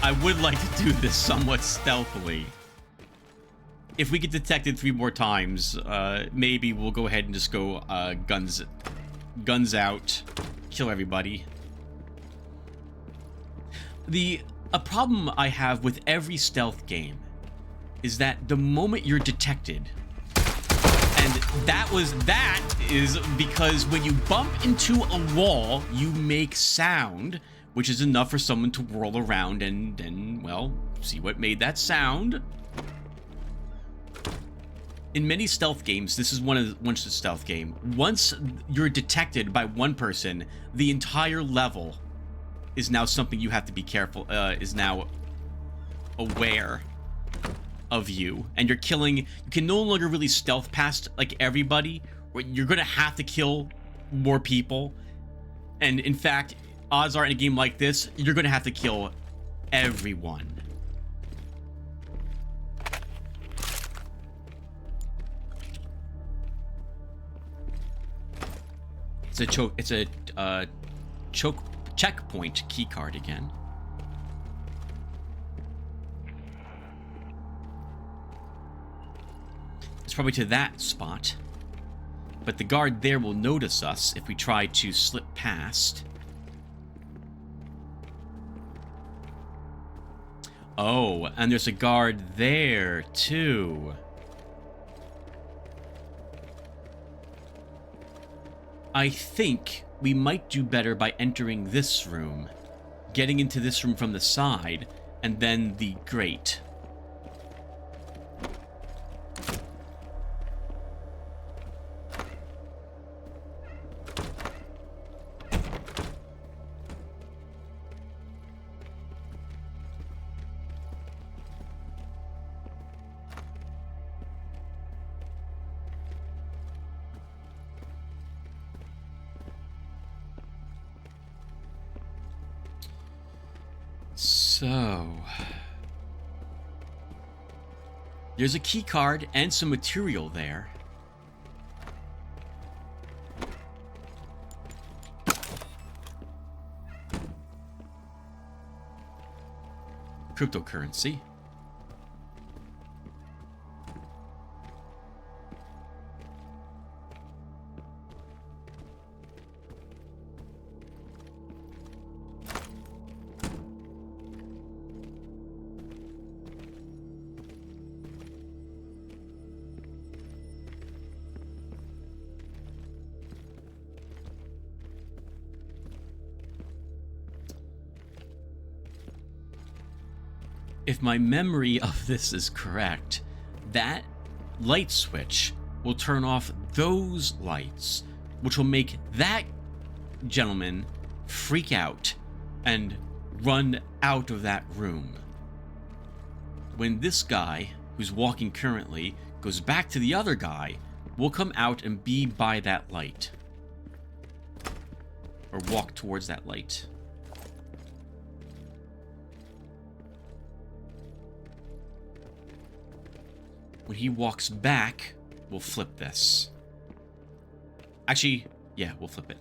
I would like to do this somewhat stealthily. If we get detected 3 more times, maybe we'll go ahead and just go guns out, kill everybody. A problem I have with every stealth game is that the moment you're detected, and that is because when you bump into a wall, you make sound, which is enough for someone to whirl around and well, see what made that sound. In many stealth games, this is one such stealth game. Once you're detected by one person, the entire level is now something you have to be careful, is now aware of you. And you're killing, you can no longer really stealth past like everybody, or you're gonna have to kill more people. And in fact, odds are in a game like this, you're going to have to kill everyone. It's a checkpoint key card again. It's probably to that spot. But the guard there will notice us if we try to slip past. Oh, and there's a guard there too. I think we might do better by entering this room, getting into this room from the side, and then the grate. So, there's a key card and some material there. Cryptocurrency. If my memory of this is correct, that light switch will turn off those lights, which will make that gentleman freak out and run out of that room. When this guy, who's walking currently, goes back to the other guy, we'll come out and be by that light. Or walk towards that light. When he walks back, we'll flip this. Actually, yeah, we'll flip it.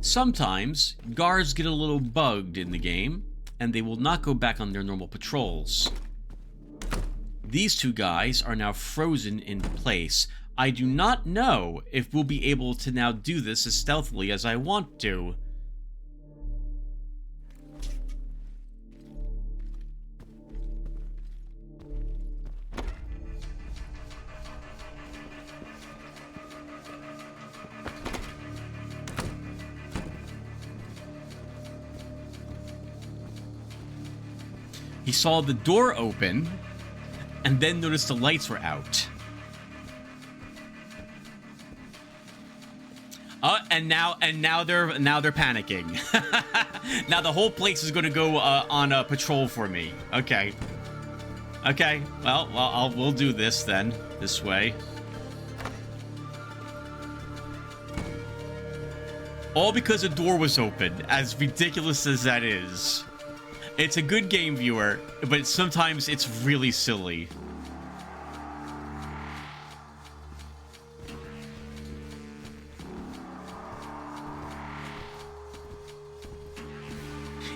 Sometimes, guards get a little bugged in the game, and they will not go back on their normal patrols. These two guys are now frozen in place. I do not know if we'll be able to now do this as stealthily as I want to. He saw the door open, and then noticed the lights were out. And now they're panicking. Now the whole place is going to go on a patrol for me. Okay. Okay. Well, we'll do this then. This way. All because a door was open, as ridiculous as that is. It's a good game, viewer, but sometimes it's really silly.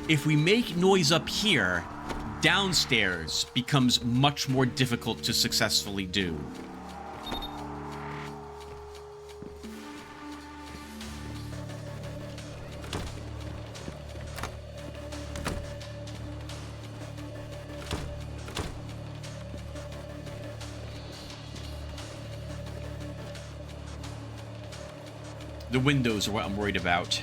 If we make noise up here, downstairs becomes much more difficult to successfully do. The windows are what I'm worried about.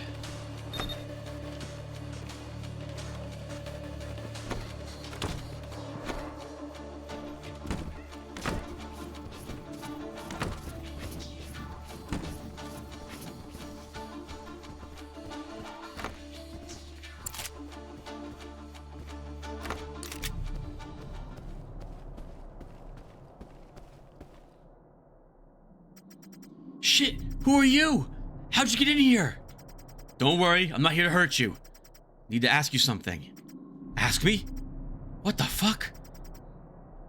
Shit, who are you? How'd you get in here? Don't worry, I'm not here to hurt you. Need to ask you something. Ask me? What the fuck?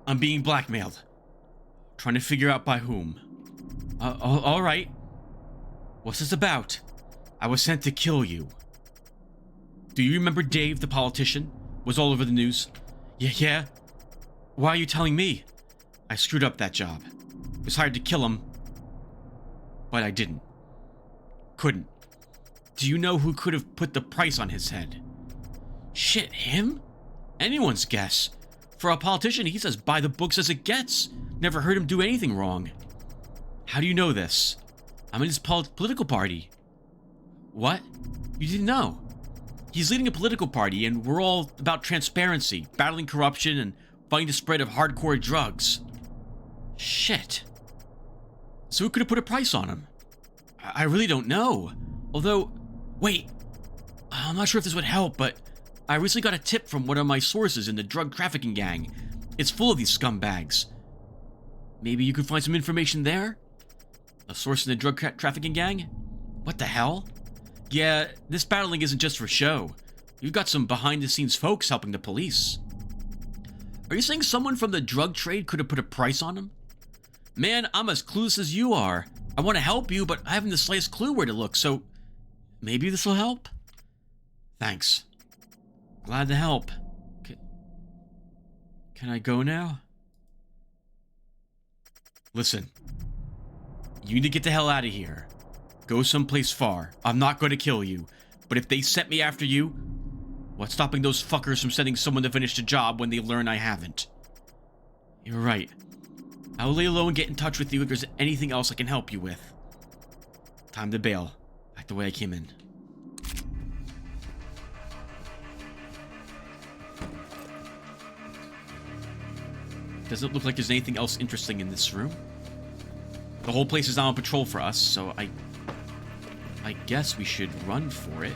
I'm being blackmailed. Trying to figure out by whom. Alright. What's this about? I was sent to kill you. Do you remember Dave, the politician? Was all over the news. Yeah? Why are you telling me? I screwed up that job. Was hired to kill him, but I didn't. Couldn't. Do you know who could have put the price on his head? Shit, him? Anyone's guess. For a politician, he's as by the books as it gets. Never heard him do anything wrong. How do you know this? I'm in his political party. What? You didn't know? He's leading a political party, and we're all about transparency, battling corruption, and fighting the spread of hardcore drugs. Shit. So who could have put a price on him? I really don't know. Although, wait. I'm not sure if this would help, but I recently got a tip from one of my sources in the drug trafficking gang. It's full of these scumbags. Maybe you could find some information there? A source in the drug trafficking gang? What the hell? Yeah, this battling isn't just for show. You've got some behind-the-scenes folks helping the police. Are you saying someone from the drug trade could have put a price on him? Man, I'm as clueless as you are. I want to help you, but I haven't the slightest clue where to look, so maybe this will help? Thanks. Glad to help. Can I go now? Listen. You need to get the hell out of here. Go someplace far. I'm not going to kill you. But if they set me after you, what's stopping those fuckers from sending someone to finish the job when they learn I haven't? You're right. I'll lay low and get in touch with you if there's anything else I can help you with. Time to bail. Back the way I came in. Doesn't look like there's anything else interesting in this room. The whole place is now on patrol for us, so I guess we should run for it.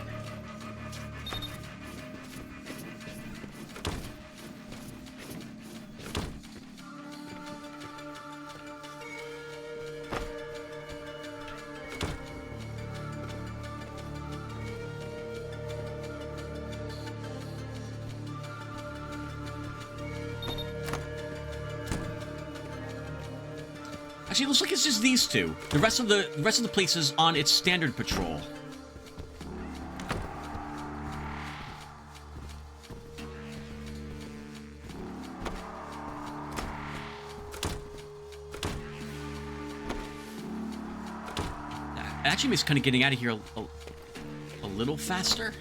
Actually, it looks like it's just these two. The rest of the place is on its standard patrol. It actually makes kind of getting out of here a little faster.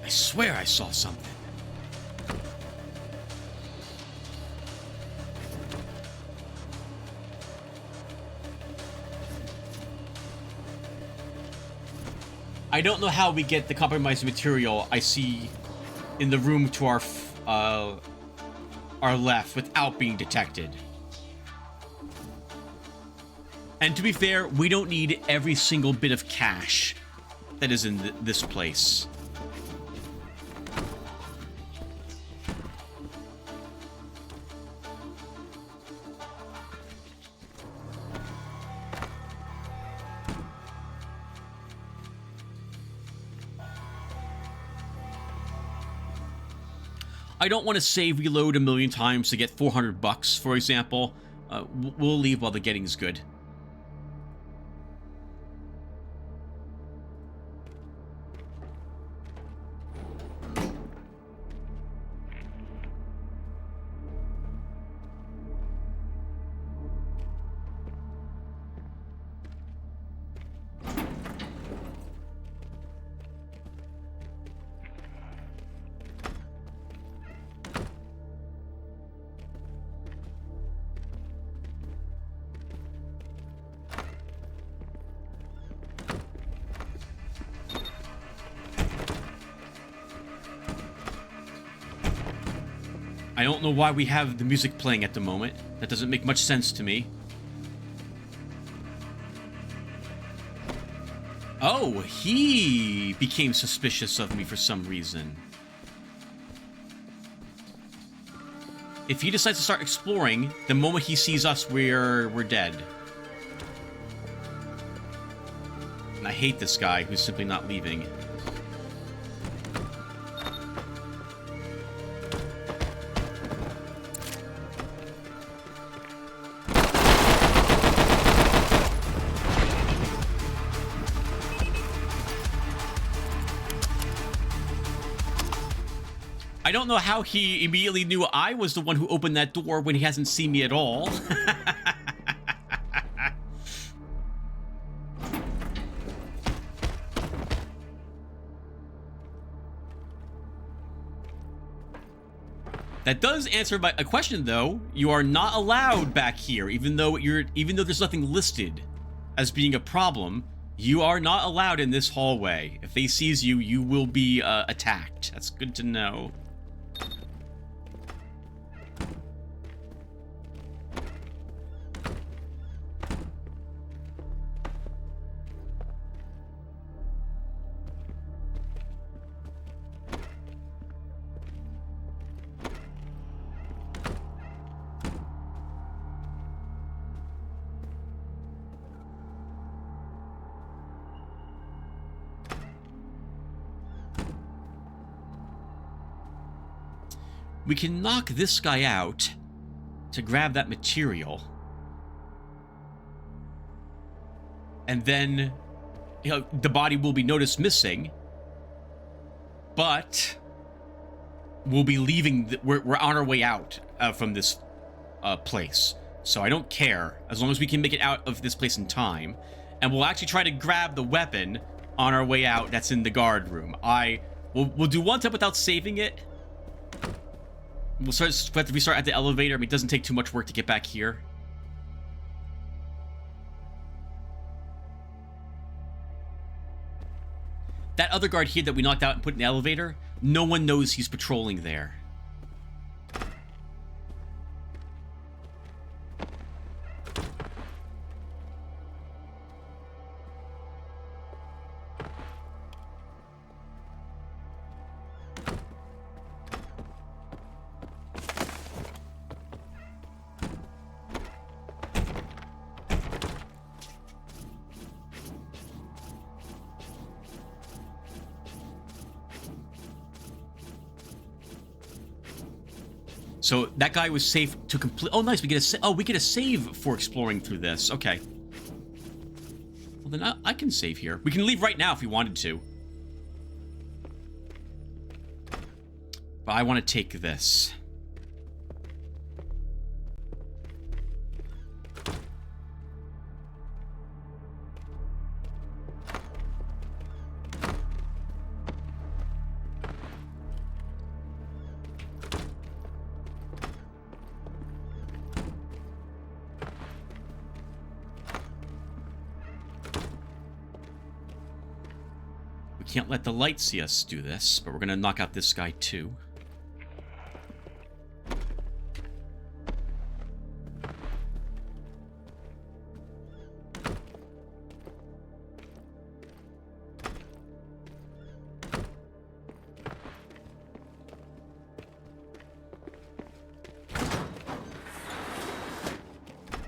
I swear I saw something. I don't know how we get the compromised material I see in the room to our left without being detected. And to be fair, we don't need every single bit of cash that is in this place. I don't want to save reload a million times to get 400 bucks, for example. We'll leave while the getting's good. I don't know why we have the music playing at the moment. That doesn't make much sense to me. Oh, he became suspicious of me for some reason. If he decides to start exploring, the moment he sees us, we're dead. And I hate this guy who's simply not leaving. I don't know how he immediately knew I was the one who opened that door when he hasn't seen me at all. That does answer a question, though. You are not allowed back here, even though there's nothing listed as being a problem. You are not allowed in this hallway. If they sees you, you will be attacked. That's good to know. We can knock this guy out to grab that material. And then, you know, the body will be noticed missing. But we'll be leaving. We're on our way out from this place. So I don't care, as long as we can make it out of this place in time. And we'll actually try to grab the weapon on our way out that's in the guard room. We'll do one step without saving it. We'll have to restart at the elevator. I mean, it doesn't take too much work to get back here. That other guard here that we knocked out and put in the elevator, no one knows he's patrolling there. So that guy was safe to complete. Oh, nice. We get a save for exploring through this. Okay. Well, then I can save here. We can leave right now if we wanted to. But I want to take this. Can't let the light see us do this, but we're gonna knock out this guy too.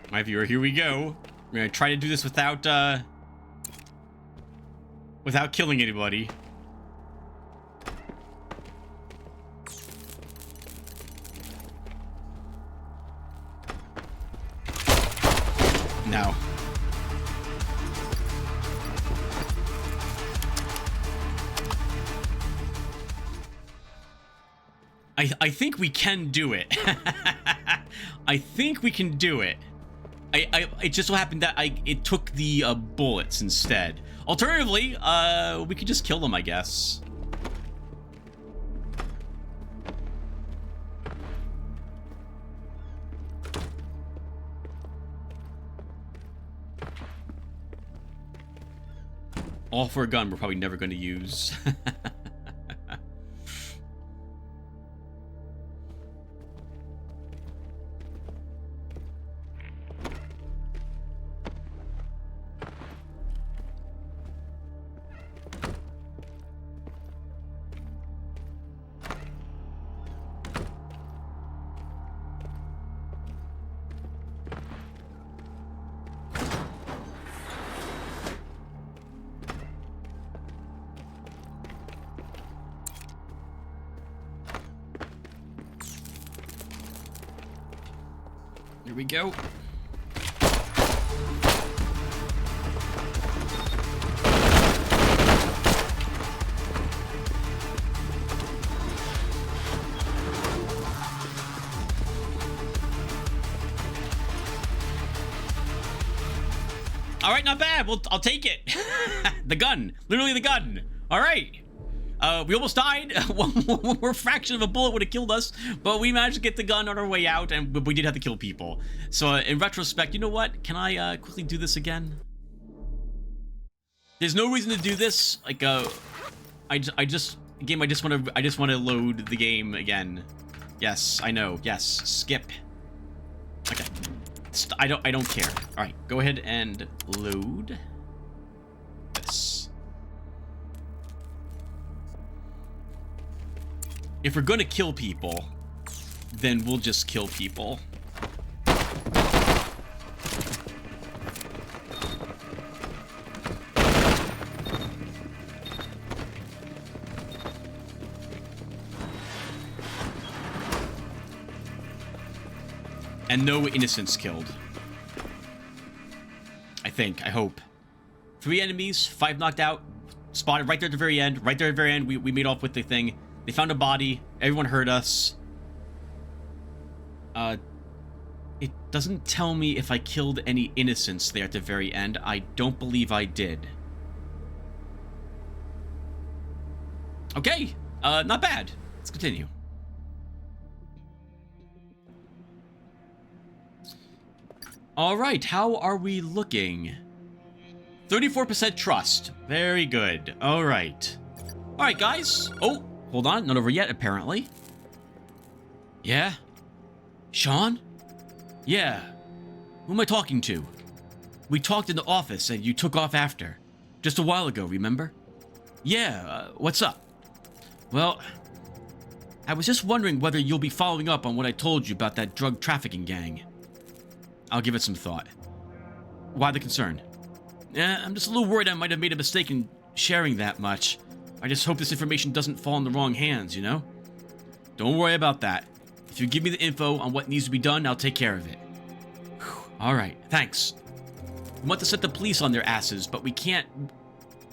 My viewer, here we go. We're gonna try to do this without killing anybody. No. I think we can do it. I think we can do it. It just so happened that it took the bullets instead. Alternatively, we could just kill them, I guess. All for a gun we're probably never going to use. Here we go. All right, not bad. Well, I'll take it. The gun. Literally the gun. All right. We almost died. One more fraction of a bullet would have killed us, but we managed to get the gun on our way out, and we did have to kill people. So in retrospect, you know what? Can I quickly do this again? There's no reason to do this. Like, I just want to load the game again. Yes, I know. Yes, skip. Okay. I don't care. All right, go ahead and load this. If we're gonna kill people, then we'll just kill people. And no innocents killed. I hope. 3 enemies, 5 knocked out, spotted right there at the very end. Right there at the very end, we made off with the thing. They found a body. Everyone heard us. It doesn't tell me if I killed any innocents there at the very end. I don't believe I did. Okay, not bad. Let's continue. All right, how are we looking? 34% trust. Very good. All right. All right, guys. Oh, hold on. Not over yet, apparently. Yeah? Sean? Yeah. Who am I talking to? We talked in the office and you took off after. Just a while ago, remember? Yeah, what's up? Well, I was just wondering whether you'll be following up on what I told you about that drug trafficking gang. I'll give it some thought. Why the concern? I'm just a little worried I might have made a mistake in sharing that much. I just hope this information doesn't fall in the wrong hands, you know? Don't worry about that. If you give me the info on what needs to be done, I'll take care of it. Alright, thanks. We want to set the police on their asses, but we can't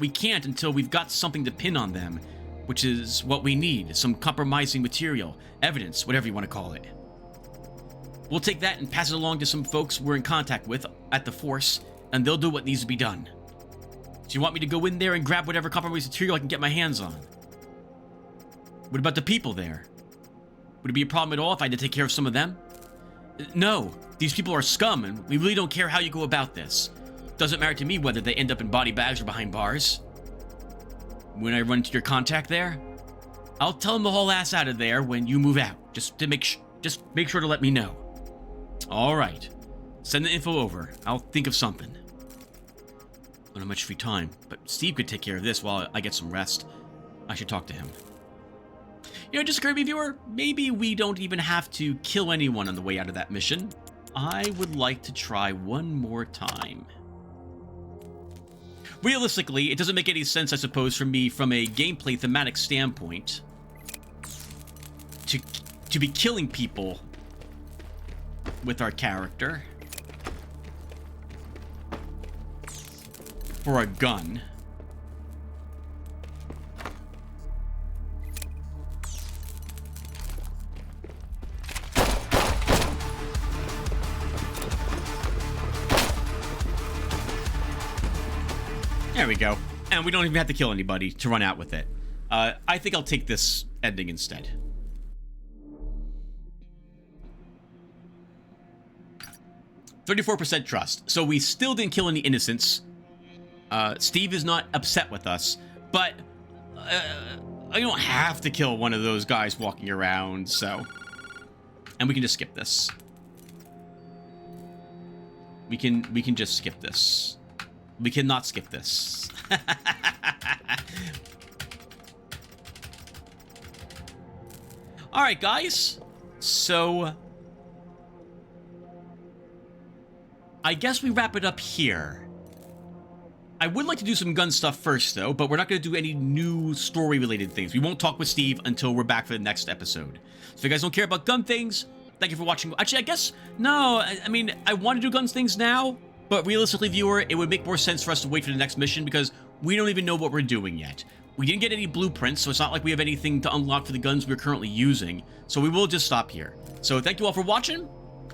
until we've got something to pin on them, which is what we need, some compromising material, evidence, whatever you want to call it. We'll take that and pass it along to some folks we're in contact with at the Force, and they'll do what needs to be done. Do you want me to go in there and grab whatever compromising material I can get my hands on? What about the people there? Would it be a problem at all if I had to take care of some of them? No, these people are scum, and we really don't care how you go about this. Doesn't matter to me whether they end up in body bags or behind bars. When I run into your contact there, I'll tell them to haul ass out of there when you move out. Just make sure to let me know. All right. Send the info over. I'll think of something. I don't have much free time, but Steve could take care of this while I get some rest. I should talk to him. You know, just occurred to me, viewer, maybe we don't even have to kill anyone on the way out of that mission. I would like to try one more time. Realistically, it doesn't make any sense, I suppose, for me from a gameplay thematic standpoint to be killing people with our character for a gun. There we go. And we don't even have to kill anybody to run out with it. I think I'll take this ending instead. %34% trust. So we still didn't kill any innocents. Steve is not upset with us, but I don't have to kill one of those guys walking around, so... And we can just skip this. We can just skip this. We cannot skip this. Alright, guys. So... I guess we wrap it up here. I would like to do some gun stuff first, though, but we're not going to do any new story-related things. We won't talk with Steve until we're back for the next episode. So if you guys don't care about gun things, thank you for watching. Actually, I guess, no, I mean, I want to do guns things now, but realistically, viewer, it would make more sense for us to wait for the next mission because we don't even know what we're doing yet. We didn't get any blueprints, so it's not like we have anything to unlock for the guns we're currently using, so we will just stop here. So thank you all for watching.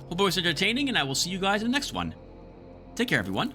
Hope it was entertaining, and I will see you guys in the next one. Take care, everyone.